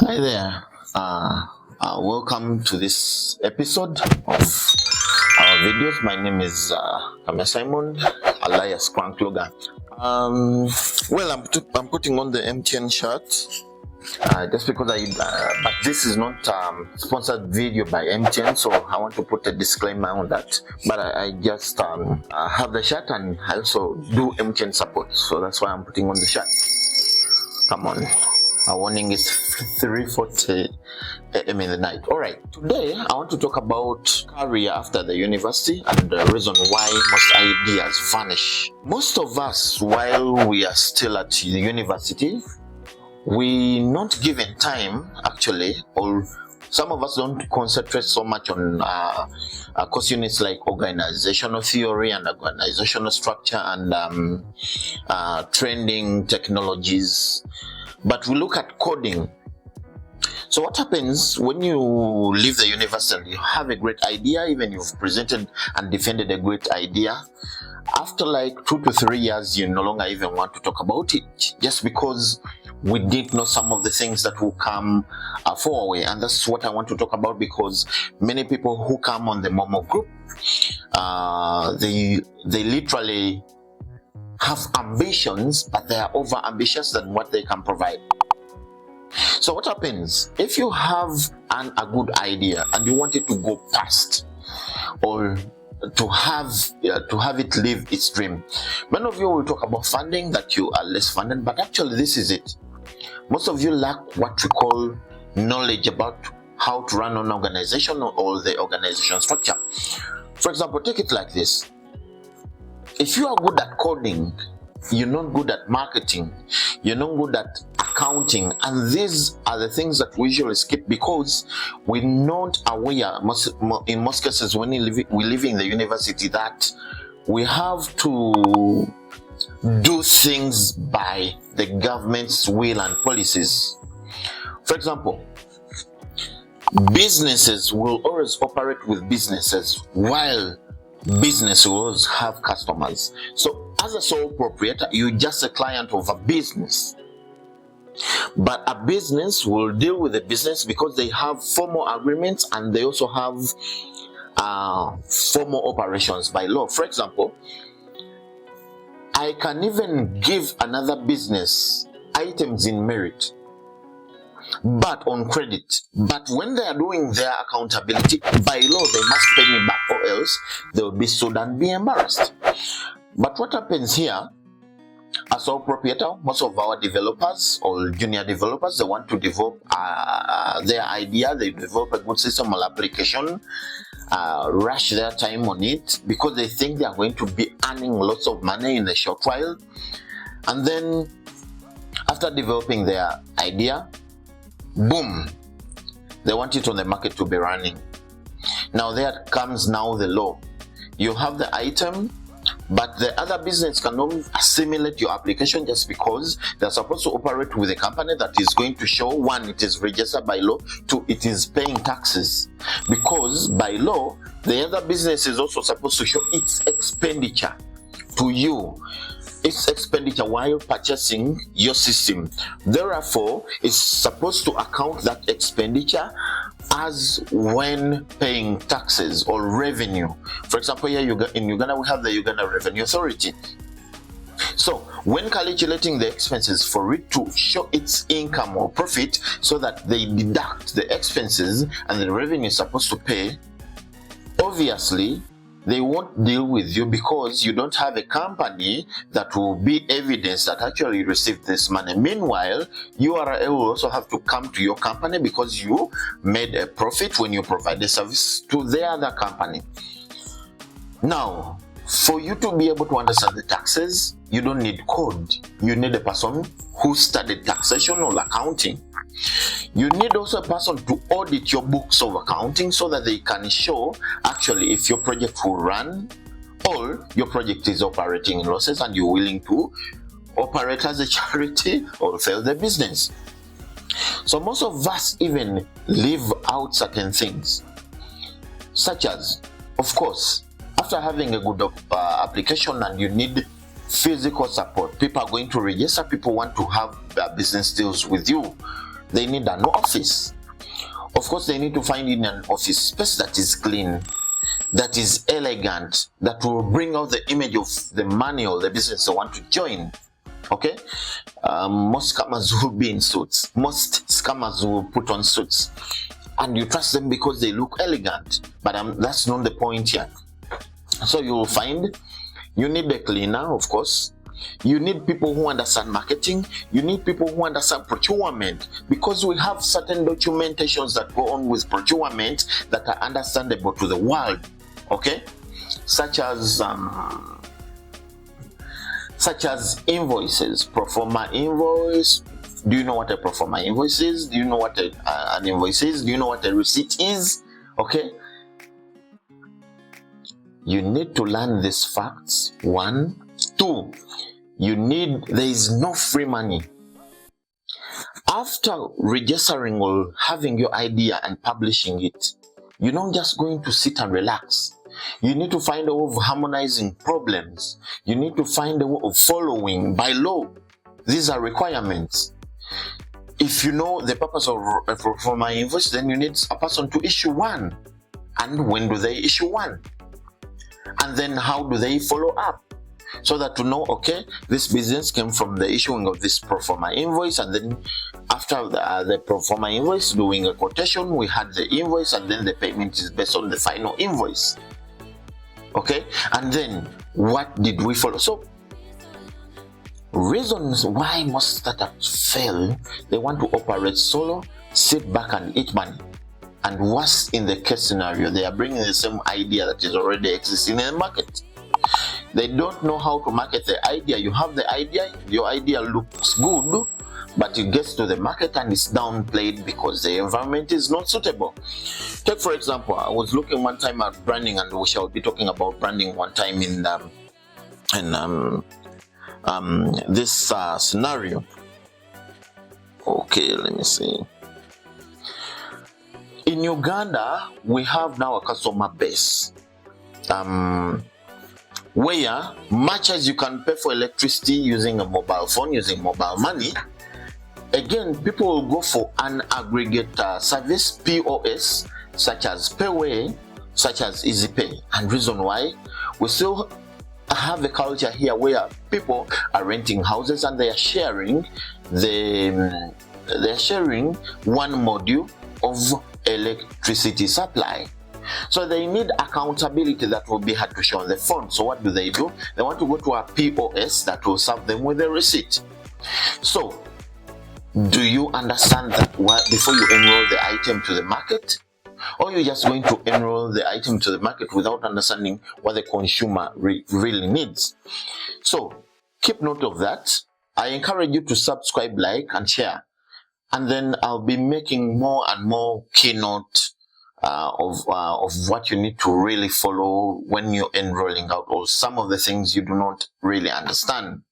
Hi there. Welcome to this episode of our videos. My name is Kame Simon, alias Crank Logan. I'm putting on the MTN shirt just because but this is not sponsored video by MTN, so I want to put a disclaimer on that. But I just have the shirt, and I also do MTN support, so that's why I'm putting on the shirt. Come on. Our warning is 3:40 a.m. in the night. Alright, today I want to talk about career after the university and the reason why most ideas vanish. Most of us, while we are still at the university, we not given time actually, or some of us don't concentrate so much on course units like organizational theory and organizational structure and trending technologies. But we look at coding. So what happens when you leave the university and you have a great idea, even you've presented and defended a great idea, after like 2 to 3 years, you no longer even want to talk about it, just because we didn't know some of the things that will come forward. And that's what I want to talk about, because many people who come on the Momo group, they literally have ambitions, but they are over ambitious than what they can provide. So what happens if you have a good idea and you want it to go past, or to have it live its dream? Many of you will talk about funding, that you are less funded, but actually this is it. Most of you lack what we call knowledge about how to run an organization or the organization structure. For example, take it like this. If you are good at coding, you're not good at marketing, you're not good at accounting, and these are the things that we usually skip because we're not aware, in most cases when we live in the university, that we have to do things by the government's will and policies. For example, businesses will always operate with businesses, while business will always have customers. So as a sole proprietor, you're just a client of a business. But a business will deal with the business because they have formal agreements, and they also have formal operations by law. For example, I can even give another business items in merit, but on credit. But when they are doing their accountability, by law they must pay me back, or else they will be sued and be embarrassed. But what happens here, as sole proprietor, most of our developers or junior developers, they want to develop their idea, they develop a good system or application, rush their time on it because they think they are going to be earning lots of money in a short while. And then after developing their idea, boom, they want it on the market to be running. Now there comes now the law. You have the item, but the other business cannot assimilate your application just because they're supposed to operate with a company that is going to show, one, it is registered by law, two, it is paying taxes. Because by law, the other business is also supposed to show its expenditure to you, its expenditure while purchasing your system. Therefore, it's supposed to account that expenditure as when paying taxes or revenue. For example, here in Uganda, we have the Uganda Revenue Authority. So when calculating the expenses, for it to show its income or profit, so that they deduct the expenses and the revenue is supposed to pay, obviously they won't deal with you because you don't have a company that will be evidence that actually received this money. Meanwhile, URL will also have to come to your company because you made a profit when you provide the service to the other company. Now, for you to be able to understand the taxes, you don't need code. You need a person who studied taxation or accounting. You need also a person to audit your books of accounting so that they can show actually if your project will run or your project is operating in losses and you're willing to operate as a charity or fail the business. So most of us even leave out certain things, such as, of course, after having a good application and you need physical support, people are going to register, people want to have business deals with you. They need an office. Of course, they need to find in an office space that is clean, that is elegant, that will bring out the image of the money or the business they want to join. Okay, most scammers will be in suits. Most scammers will put on suits, and you trust them because they look elegant. But that's not the point here. So you will find you need a cleaner, of course. You need people who understand marketing. You need people who understand procurement, because we have certain documentations that go on with procurement that are understandable to the world. Okay, such as invoices, pro forma invoice. Do you know what a pro forma invoice is? Do you know what an invoice is? Do you know what a receipt is? Okay, you need to learn these facts. 1, 2. There is no free money. After registering or having your idea and publishing it, you're not just going to sit and relax. You need to find a way of harmonizing problems. You need to find a way of following by law. These are requirements. If you know the purpose of a pro forma invoice, then you need a person to issue one. And when do they issue one? And then how do they follow up? So that to know, okay, this business came from the issuing of this pro forma invoice, and then after the pro forma invoice, doing a quotation, we had the invoice, and then the payment is based on the final invoice. Okay, and then what did we follow? So reasons why most startups fail: they want to operate solo, sit back and eat money. And worse in the case scenario, they are bringing the same idea that is already existing in the market. They don't know how to market the idea. You have the idea, your idea looks good, but it gets to the market and it's downplayed because the environment is not suitable. Take for example, I was looking one time at branding, and we shall be talking about branding one time in this scenario. Okay, let me see. In Uganda, we have now a customer base where much as you can pay for electricity using a mobile phone, using mobile money, again, people will go for an aggregate service, POS, such as Payway, such as EasyPay. And reason why, we still have a culture here where people are renting houses and they are sharing one module of electricity supply. So they need accountability that will be hard to show on the phone. So what do? They want to go to a POS that will serve them with a receipt. So do you understand that before you enroll the item to the market? Or you're just going to enroll the item to the market without understanding what the consumer really needs? So keep note of that. I encourage you to subscribe, like, and share. And then I'll be making more and more keynote of what you need to really follow when you're enrolling out, or some of the things you do not really understand.